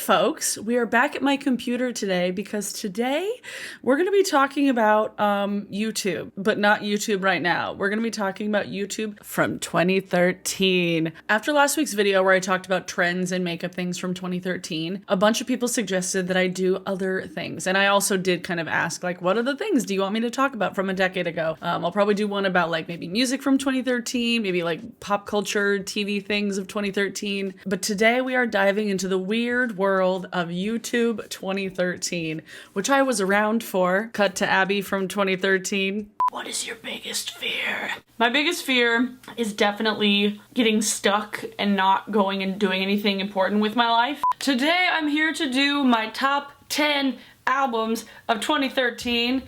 folks. We are back at my computer today because today we're going to be talking about YouTube, but not YouTube right now. We're going to be talking about YouTube from 2013. After last week's video where I talked about trends and makeup things from 2013, a bunch of people suggested that I do other things. And I also did kind of ask, like, what other things do you want me to talk about from a decade ago? I'll probably do one about like maybe music from 2013, maybe like pop culture, TV things of 2013. But today we are diving into the weird world of YouTube 2013, which I was around for. Cut to Abby from 2013. What is your biggest fear? My biggest fear is definitely getting stuck and not going and doing anything important with my life. Today I'm here to do my top 10 albums of 2013.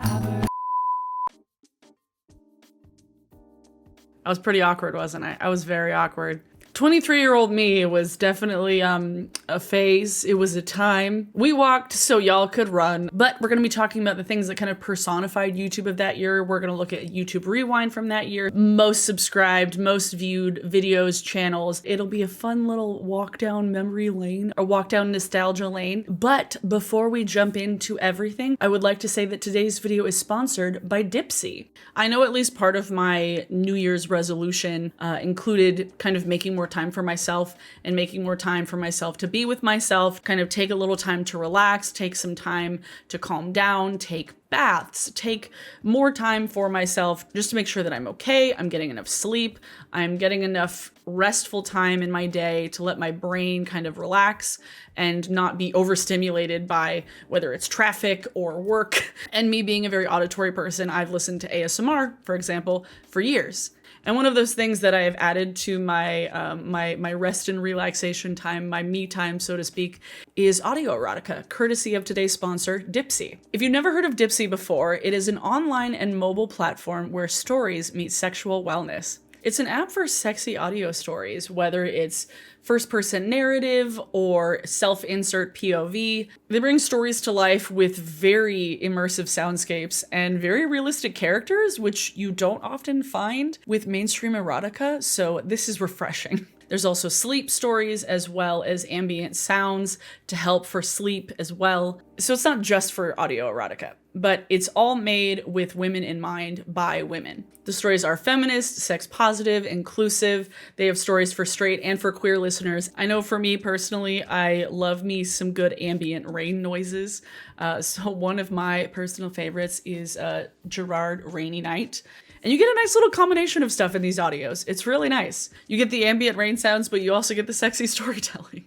I was pretty awkward, wasn't I? I was very awkward. 23-year-old me was definitely a phase. It was a time. We walked so y'all could run. But we're going to be talking about the things that kind of personified YouTube of that year. We're going to look at YouTube Rewind from that year. Most subscribed, most viewed videos, channels. It'll be a fun little walk down memory lane or walk down nostalgia lane. But before we jump into everything, I would like to say that today's video is sponsored by Dipsea. I know at least part of my New Year's resolution included kind of making more time for myself and making more time for myself to be with myself, kind of take a little time to relax, take some time to calm down, take baths, take more time for myself just to make sure that I'm okay, I'm getting enough sleep, I'm getting enough restful time in my day to let my brain kind of relax and not be overstimulated by whether it's traffic or work. And me being a very auditory person, I've listened to ASMR, for example, for years. And one of those things that I have added to my my rest and relaxation time, my me time, so to speak, is audio erotica, courtesy of today's sponsor, Dipsea. If you've never heard of Dipsea before, it is an online and mobile platform where stories meet sexual wellness. It's an app for sexy audio stories, whether it's first-person narrative or self-insert POV. They bring stories to life with very immersive soundscapes and very realistic characters, which you don't often find with mainstream erotica, so this is refreshing. There's also sleep stories as well as ambient sounds to help for sleep as well. So it's not just for audio erotica, but it's all made with women in mind by women. The stories are feminist, sex positive, inclusive. They have stories for straight and for queer listeners. I know for me personally, I love me some good ambient rain noises. So one of my personal favorites is Gerard Rainy Night. And you get a nice little combination of stuff in these audios. It's really nice. You get the ambient rain sounds, but you also get the sexy storytelling,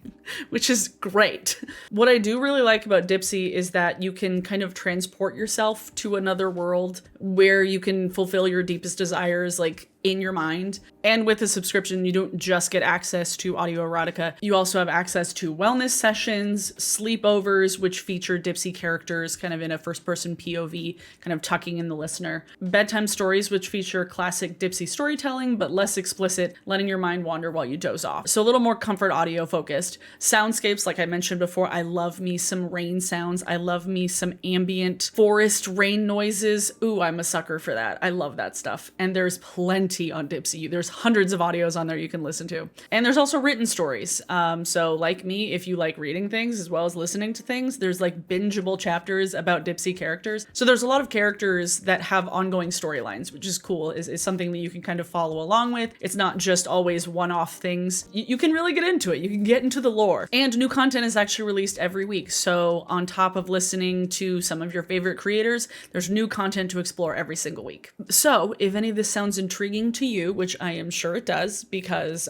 which is great. What I do really like about Dipsea is that you can kind of transport yourself to another world where you can fulfill your deepest desires, like in your mind. And with a subscription, you don't just get access to audio erotica. You also have access to wellness sessions, sleepovers, which feature Dipsea characters kind of in a first-person POV, kind of tucking in the listener. Bedtime stories, which feature classic Dipsea storytelling, but less explicit, letting your mind wander while you doze off. So a little more comfort audio focused. Soundscapes, like I mentioned before, I love me some rain sounds. I love me some ambient forest rain noises. Ooh, I'm a sucker for that. I love that stuff. And there's plenty on Dipsea. There's hundreds of audios on there you can listen to. And there's also written stories. So like me, if you like reading things as well as listening to things, there's like bingeable chapters about Dipsea characters. So there's a lot of characters that have ongoing storylines, which is cool, is something that you can kind of follow along with. It's not just always one-off things. You can really get into it. You can get into the lore. And new content is actually released every week. So on top of listening to some of your favorite creators, there's new content to explore every single week. So if any of this sounds intriguing to you, which I am sure it does, because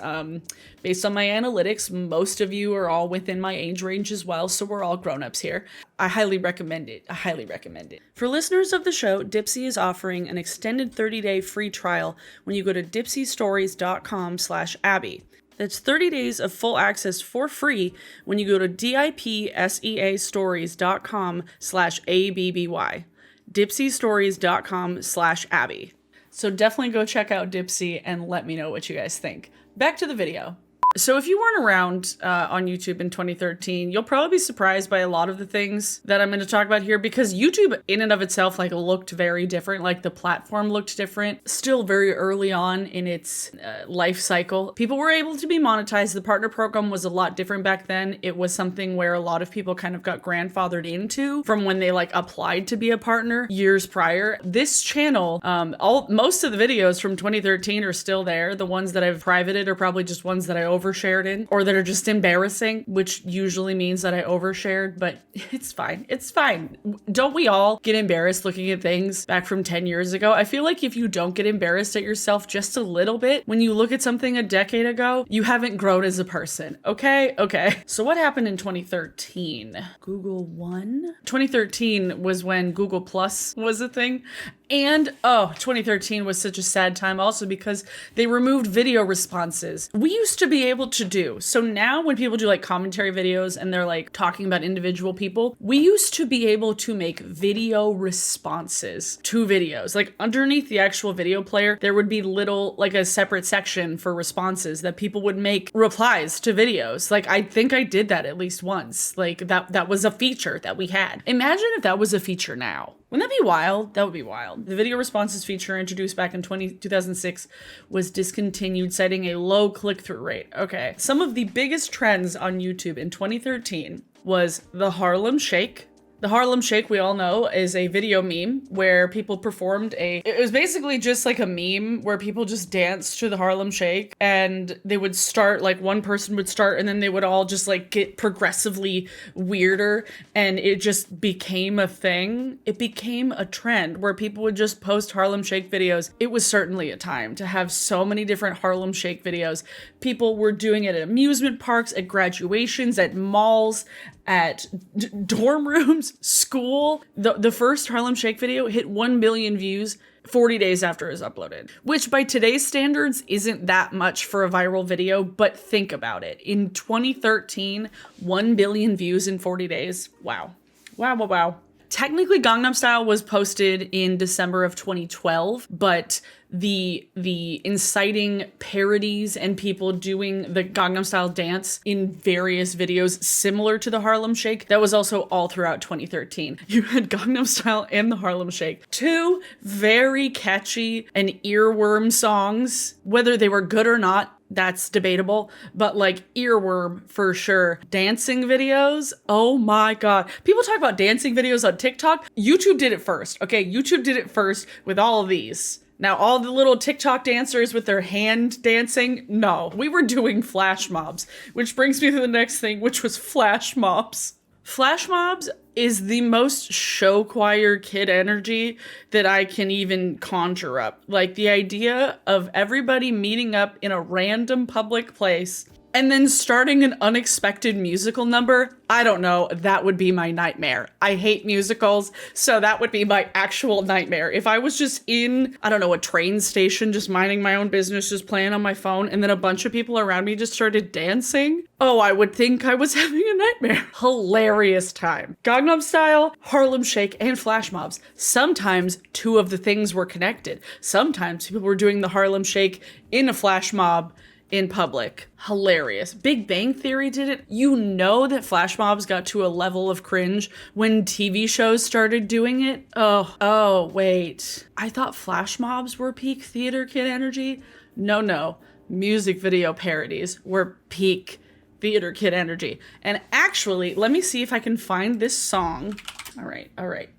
based on my analytics, most of you are all within my age range as well, so we're all grown-ups here. I highly recommend it. I highly recommend it. For listeners of the show, Dipsea is offering an extended 30-day free trial when you go to dipseastories.com/Abby. That's 30 days of full access for free when you go to dipseastories.com/ABBY. dipseastories.com/Abby. So definitely go check out Dipsea and let me know what you guys think. Back to the video. So if you weren't around on YouTube in 2013, you'll probably be surprised by a lot of the things that I'm going to talk about here, because YouTube in and of itself like looked very different. Like the platform looked different, still very early on in its life cycle. People were able to be monetized. The partner program was a lot different back then. It was something where a lot of people kind of got grandfathered into from when they like applied to be a partner years prior. This channel, most of the videos from 2013 are still there. The ones that I've privated are probably just ones that I overshared in, or that are just embarrassing, which usually means that I overshared, but it's fine. It's fine. Don't we all get embarrassed looking at things back from 10 years ago? I feel like if you don't get embarrassed at yourself just a little bit when you look at something a decade ago, you haven't grown as a person. Okay? Okay. So what happened in 2013? Google won? 2013 was when Google Plus was a thing. And 2013 was such a sad time also because they removed video responses. We used to be able to do. So now when people do like commentary videos and they're like talking about individual people, we used to be able to make video responses to videos. Like underneath the actual video player, there would be like a separate section for responses that people would make replies to videos. Like I think I did that at least once. Like that was a feature that we had. Imagine if that was a feature now. Wouldn't that be wild? That would be wild. The video responses feature introduced back in 2006 was discontinued, citing a low click-through rate. Okay. Some of the biggest trends on YouTube in 2013 was the Harlem Shake. The Harlem Shake, we all know, is a video meme where people performed it was basically just like a meme where people just danced to the Harlem Shake, and they would start, like one person would start and then they would all just like get progressively weirder, and it just became a thing. It became a trend where people would just post Harlem Shake videos. It was certainly a time to have so many different Harlem Shake videos. People were doing it at amusement parks, at graduations, at malls, at dorm rooms, school. The first Harlem Shake video hit 1 billion views 40 days after it was uploaded, which by today's standards isn't that much for a viral video, but think about it. In 2013, 1 billion views in 40 days. Wow. Wow, wow, wow. Technically, Gangnam Style was posted in December of 2012, but the inciting parodies and people doing the Gangnam Style dance in various videos similar to the Harlem Shake, that was also all throughout 2013. You had Gangnam Style and the Harlem Shake. Two very catchy and earworm songs, whether they were good or not, that's debatable, but like earworm for sure. Dancing videos, oh my god. People talk about dancing videos on TikTok. YouTube did it first, okay? YouTube did it first with all of these. Now, all the little TikTok dancers with their hand dancing, no. We were doing flash mobs, which brings me to the next thing, which was flash mobs. Flash mobs is the most show choir kid energy that I can even conjure up. Like the idea of everybody meeting up in a random public place and then starting an unexpected musical number, I don't know, that would be my nightmare. I hate musicals, so that would be my actual nightmare. If I was just in, I don't know, a train station, just minding my own business, just playing on my phone, and then a bunch of people around me just started dancing, oh, I would think I was having a nightmare. Hilarious time. Gangnam Style, Harlem Shake, and flash mobs. Sometimes two of the things were connected. Sometimes people were doing the Harlem Shake in a flash mob in public. Hilarious. Big Bang Theory did it. You know that flash mobs got to a level of cringe when TV shows started doing it. Oh, wait. I thought flash mobs were peak theater kid energy. No. Music video parodies were peak theater kid energy. And actually, let me see if I can find this song. All right.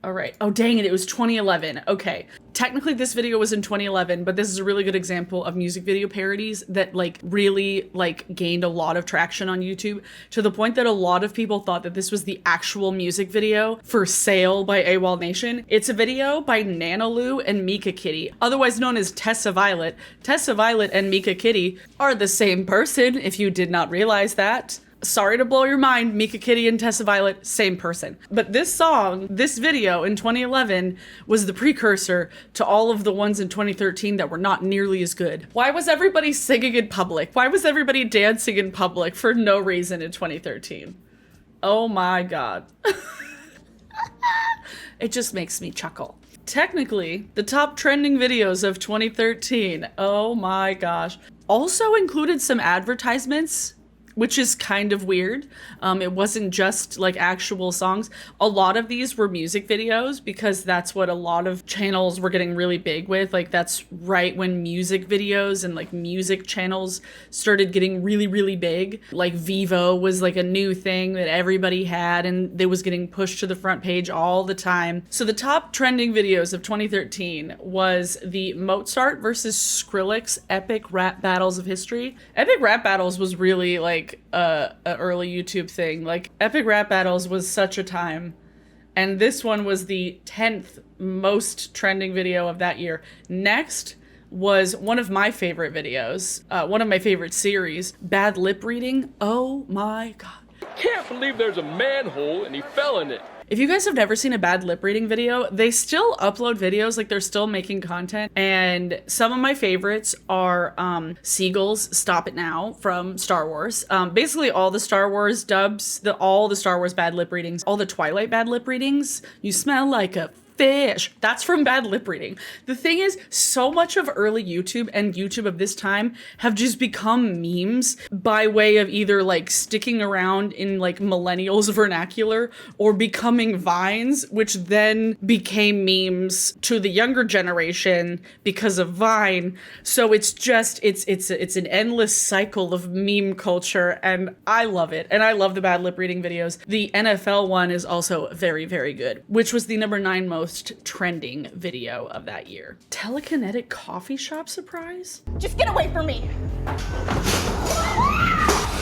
Oh, dang it. It was 2011. Okay. Technically, this video was in 2011, but this is a really good example of music video parodies that really gained a lot of traction on YouTube, to the point that a lot of people thought that this was the actual music video for Sale by AWOL Nation. It's a video by Nanaloo and Mika Kitty, otherwise known as Tessa Violet. Tessa Violet and Mika Kitty are the same person, if you did not realize that. Sorry to blow your mind, Mika Kitty and Tessa Violet, same person. But this song, this video in 2011 was the precursor to all of the ones in 2013 that were not nearly as good. Why was everybody singing in public? Why was everybody dancing in public for no reason in 2013? Oh my god. It just makes me chuckle. Technically, the top trending videos of 2013, oh my gosh. also included some advertisements, which is kind of weird. It wasn't just like actual songs. A lot of these were music videos because that's what a lot of channels were getting really big with. Like that's right when music videos and like music channels started getting really, really big. Like Vivo was like a new thing that everybody had and it was getting pushed to the front page all the time. So the top trending videos of 2013 was the Mozart versus Skrillex Epic Rap Battles of History. Epic Rap Battles was really like a early YouTube thing. Like Epic Rap Battles was such a time, and this one was the 10th most trending video of that year. Next was one of my favorite videos, one of my favorite series, Bad Lip Reading. Oh my god. Can't believe there's a manhole and he fell in it. If you guys have never seen a Bad Lip Reading video, they still upload videos, like they're still making content. And some of my favorites are Seagull's Stop It Now from Star Wars. Basically all the Star Wars dubs, all the Star Wars Bad Lip Readings, all the Twilight Bad Lip Readings. You smell like a fish. That's from Bad Lip Reading. The thing is, so much of early YouTube and YouTube of this time have just become memes by way of either like sticking around in like millennials vernacular or becoming vines, which then became memes to the younger generation because of Vine. So it's just, it's an endless cycle of meme culture, and I love it. And I love the Bad Lip Reading videos. The NFL one is also very, very good, which was the number 9 most trending video of that year. Telekinetic coffee shop surprise? Just get away from me.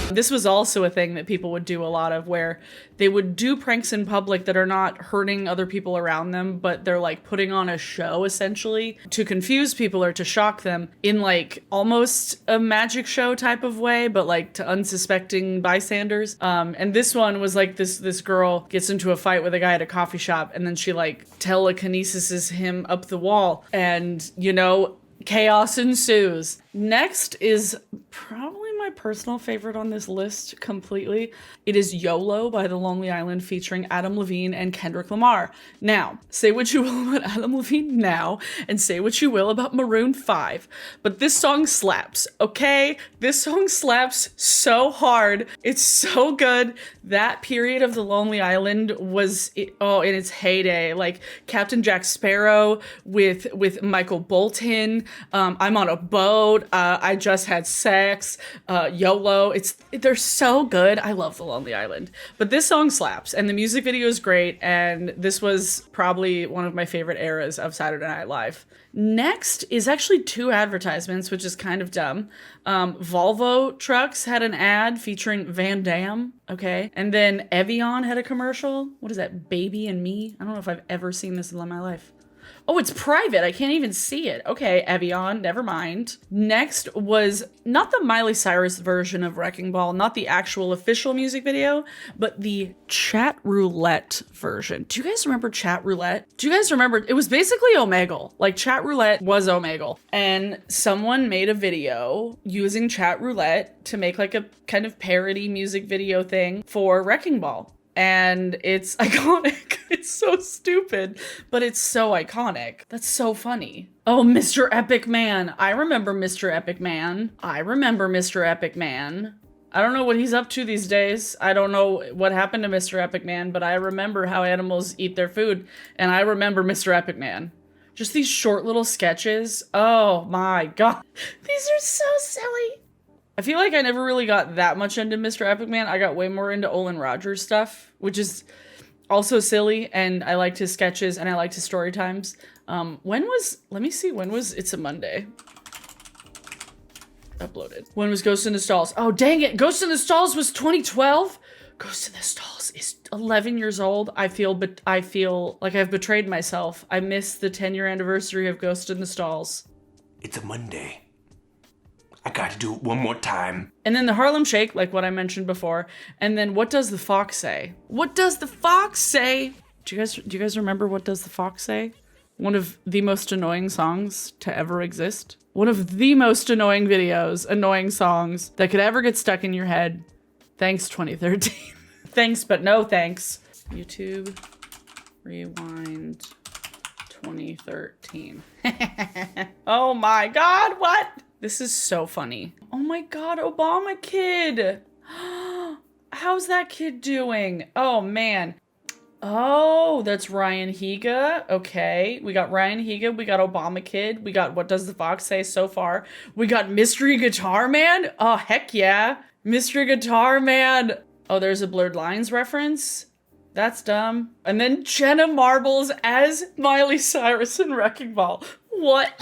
This was also a thing that people would do a lot of, where they would do pranks in public that are not hurting other people around them, but they're like putting on a show essentially to confuse people or to shock them in like almost a magic show type of way, but like to unsuspecting bystanders. And this one was like this girl gets into a fight with a guy at a coffee shop, and then she like telekinesis him up the wall, and you know, chaos ensues. Next is probably my personal favorite on this list completely. It is YOLO by The Lonely Island featuring Adam Levine and Kendrick Lamar. Now, say what you will about Adam Levine now, and say what you will about Maroon 5, but this song slaps, okay? This song slaps so hard. It's so good. That period of The Lonely Island was, in its heyday. Like Captain Jack Sparrow with Michael Bolton, I'm on a boat, I just had sex, YOLO. They're so good. I love The Lonely Island. But this song slaps, and the music video is great, and this was probably one of my favorite eras of Saturday Night Live. Next is actually 2 advertisements, which is kind of dumb. Volvo trucks had an ad featuring Van Damme, okay? And then Evian had a commercial. What is that, Baby and Me? I don't know if I've ever seen this in my life. Oh, it's private. I can't even see it. Okay, Evian, never mind. Next was not the Miley Cyrus version of Wrecking Ball, not the actual official music video, but the Chat Roulette version. Do you guys remember Chat Roulette? Do you guys remember? It was basically Omegle. Like Chat Roulette was Omegle. And someone made a video using Chat Roulette to make like a kind of parody music video thing for Wrecking Ball. And it's iconic. It's so stupid, but it's so iconic. That's so funny. Oh, Mr. Epic Man. I remember Mr. Epic Man. I don't know what he's up to these days. I don't know what happened to Mr. Epic Man, but I remember how animals eat their food, and I remember Mr. Epic Man. Just these short little sketches. Oh my god. These are so silly. I feel like I never really got that much into Mr. Epic Man. I got way more into Olin Rogers stuff, which is also silly, and I liked his sketches and I liked his story times. Let me see, when was It's a Monday? Uploaded. When was Ghost in the Stalls? Oh, dang it. Ghost in the Stalls was 2012? Ghost in the Stalls is 11 years old. I feel like I've betrayed myself. I missed the 10-year anniversary of Ghost in the Stalls. It's a Monday. I gotta do it one more time. And then the Harlem Shake, like what I mentioned before. And then What Does the Fox Say? What does the fox say? Do you guys remember What Does the Fox Say? One of the most annoying songs to ever exist. One of the most annoying videos, annoying songs that could ever get stuck in your head. Thanks, 2013. Thanks, but no thanks. YouTube Rewind 2013. Oh my god, what? This is so funny. Oh my God, Obama kid. How's that kid doing? Oh man. Oh, that's Ryan Higa. Okay. We got Ryan Higa. We got Obama Kid. We got What Does the Fox Say so far. We got Mystery Guitar Man. Oh, heck yeah. Mystery Guitar Man. Oh, there's a Blurred Lines reference. That's dumb. And then Jenna Marbles as Miley Cyrus in Wrecking Ball. What?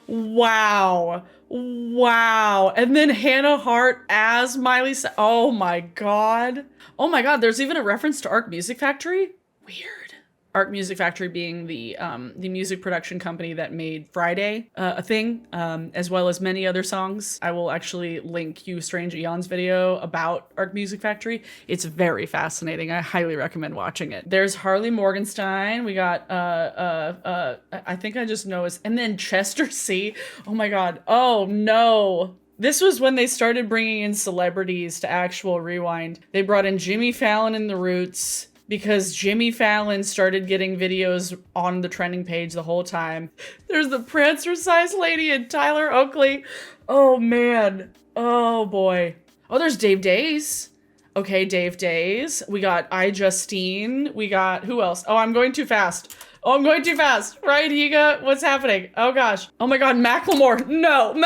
Wow. Wow. And then Hannah Hart as Miley Cyrus. Oh my God. Oh my God, there's even a reference to Arc Music Factory? Weird. Arc Music Factory being the music production company that made Friday a thing, as well as many other songs. I will actually link you Strange Eons video about Arc Music Factory. It's very fascinating. I highly recommend watching it. There's Harley Morgenstein. We got, I think I just know and then Chester C. Oh my God. Oh no. This was when they started bringing in celebrities to actual Rewind. They brought in Jimmy Fallon and The Roots because Jimmy Fallon started getting videos on the trending page the whole time. There's the Prancer-sized lady and Tyler Oakley. Oh man. Oh boy. Oh, there's Dave Days. Okay, Dave Days. We got iJustine. We got, who else? Oh, I'm going too fast. Oh, I'm going too fast. Right, Higa? What's happening? Oh gosh. Oh my God, Macklemore. No,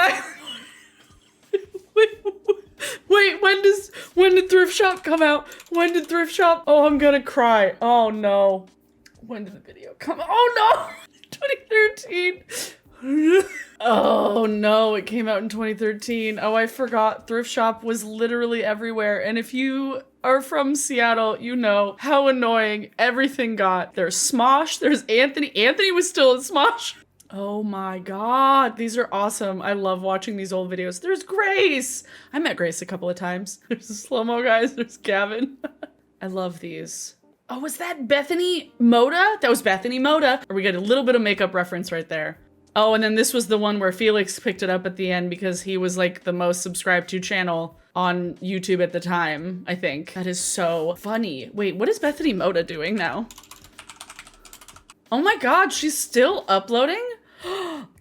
Wait, when did Thrift Shop come out? When did Thrift Shop? Oh, I'm gonna cry. Oh no. When did the video come out? Oh no! 2013. Oh no, it came out in 2013. Oh, I forgot. Thrift Shop was literally everywhere. And if you are from Seattle, you know how annoying everything got. There's Smosh, there's Anthony. Anthony was still in Smosh. Oh my God, these are awesome. I love watching these old videos. There's Grace. I met Grace a couple of times. There's the slow-mo guys. There's Gavin. I love these. Oh, was that Bethany Moda? That was Bethany Moda. We get a little bit of makeup reference right there. Oh, and then this was the one where Felix picked it up at the end because he was like the most subscribed to channel on YouTube at the time, I think. That is so funny. Wait, what is Bethany Moda doing now? Oh my God, she's still uploading?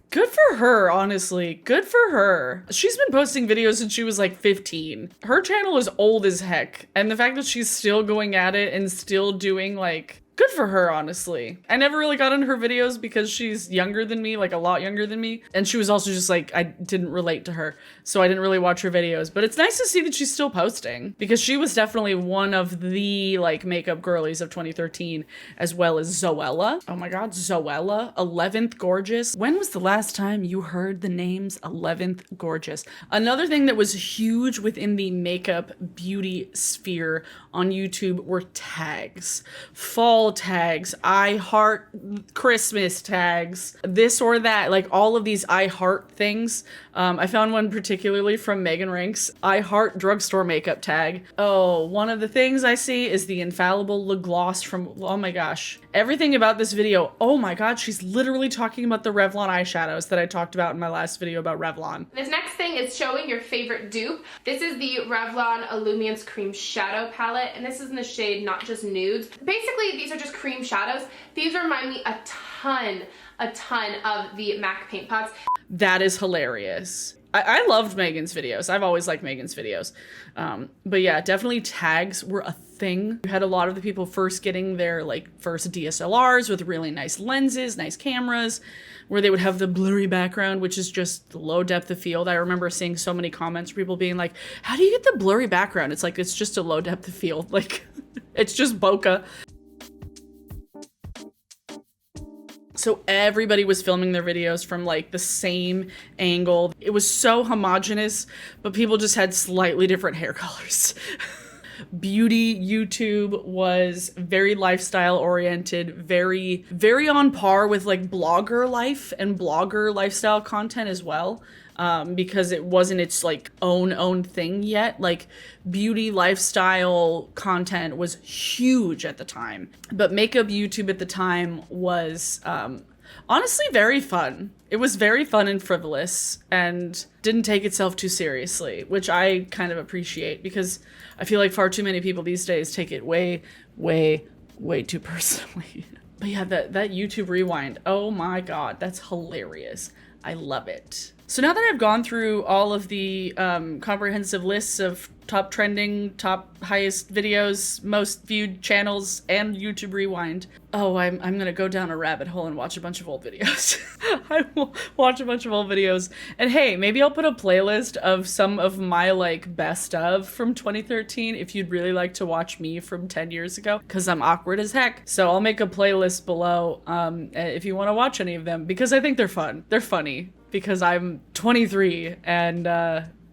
Good for her, honestly. Good for her. She's been posting videos since she was like 15. Her channel is old as heck. And the fact that she's still going at it and still doing like, good for her, honestly. I never really got into her videos because she's younger than me, like a lot younger than me. And she was also just like, I didn't relate to her. So I didn't really watch her videos. But it's nice to see that she's still posting because she was definitely one of the like makeup girlies of 2013, as well as Zoella. Oh my God, Zoella. 11th Gorgeous. When was the last time you heard the names 11th Gorgeous? Another thing that was huge within the makeup beauty sphere on YouTube were tags. Fall tags, I heart Christmas tags, this or that, like all of these I heart things. I found one particularly from Megan Ranks, I heart drugstore makeup tag. Oh, one of the things I see is the infallible lip gloss from, oh my gosh. Everything about this video, oh my God, she's literally talking about the Revlon eyeshadows that I talked about in my last video about Revlon. This next thing is showing your favorite dupe. This is the Revlon Illumiance Cream Shadow Palette, and this is in the shade Not Just Nudes. Basically, these are just cream shadows. These remind me a ton of the MAC paint pots. That is hilarious. I loved Megan's videos. I've always liked Megan's videos. But yeah, definitely tags were a thing. You had a lot of the people first getting their like first DSLRs with really nice lenses, nice cameras, where they would have the blurry background, which is just low depth of field. I remember seeing so many comments from people being like, how do you get the blurry background? It's like, it's just a low depth of field. Like, it's just bokeh. So everybody was filming their videos from like the same angle. It was so homogenous, but people just had slightly different hair colors. Beauty YouTube was very lifestyle oriented, very on par with like blogger life and blogger lifestyle content as well. Because it wasn't its like own thing yet. Like beauty lifestyle content was huge at the time, but makeup YouTube at the time was honestly very fun. It was very fun and frivolous and didn't take itself too seriously, which I kind of appreciate because I feel like far too many people these days take it way too personally. But yeah, that YouTube Rewind, oh my God, that's hilarious. I love it. So now that I've gone through all of the comprehensive lists of top trending, top highest videos, most viewed channels, and YouTube Rewind, I'm gonna go down a rabbit hole and watch a bunch of old videos. I will watch a bunch of old videos. And hey, maybe I'll put a playlist of some of my like best of from 2013 if you'd really like to watch me from 10 years ago, because I'm awkward as heck. So I'll make a playlist below if you want to watch any of them, because I think they're fun. They're funny. Because I'm 23 and,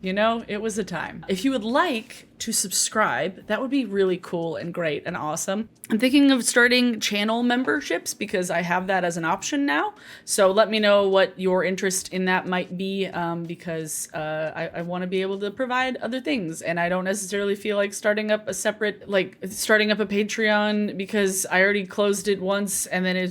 you know, it was a time. If you would like to subscribe, that would be really cool and great and awesome. I'm thinking of starting channel memberships because I have that as an option now. So let me know what your interest in that might be, because I want to be able to provide other things. And I don't necessarily feel like starting up a separate, like starting up a Patreon because I already closed it once and then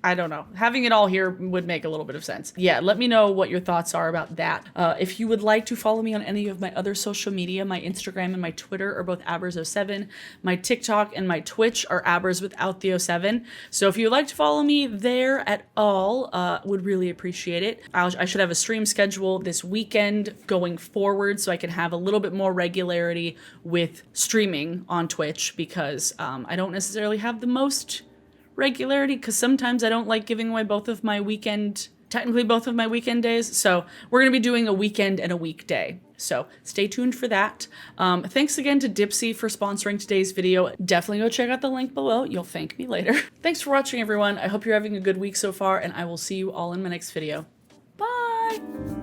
I don't know. Having it all here would make a little bit of sense. Yeah, let me know what your thoughts are about that. If you would like to follow me on any of my other social media, my Instagram and my Twitter are both Abers07. My TikTok and my Twitch are Abers without the 07. So if you would like to follow me there at all, would really appreciate it. I should have a stream schedule this weekend going forward so I can have a little bit more regularity with streaming on Twitch because I don't necessarily have the most regularity because sometimes I don't like giving away both of my weekend days. So we're going to be doing a weekend and a weekday. So stay tuned for that. Thanks again to Dipsea for sponsoring today's video. Definitely go check out the link below. You'll thank me later. Thanks for watching, everyone. I hope you're having a good week so far, and I will see you all in my next video. Bye!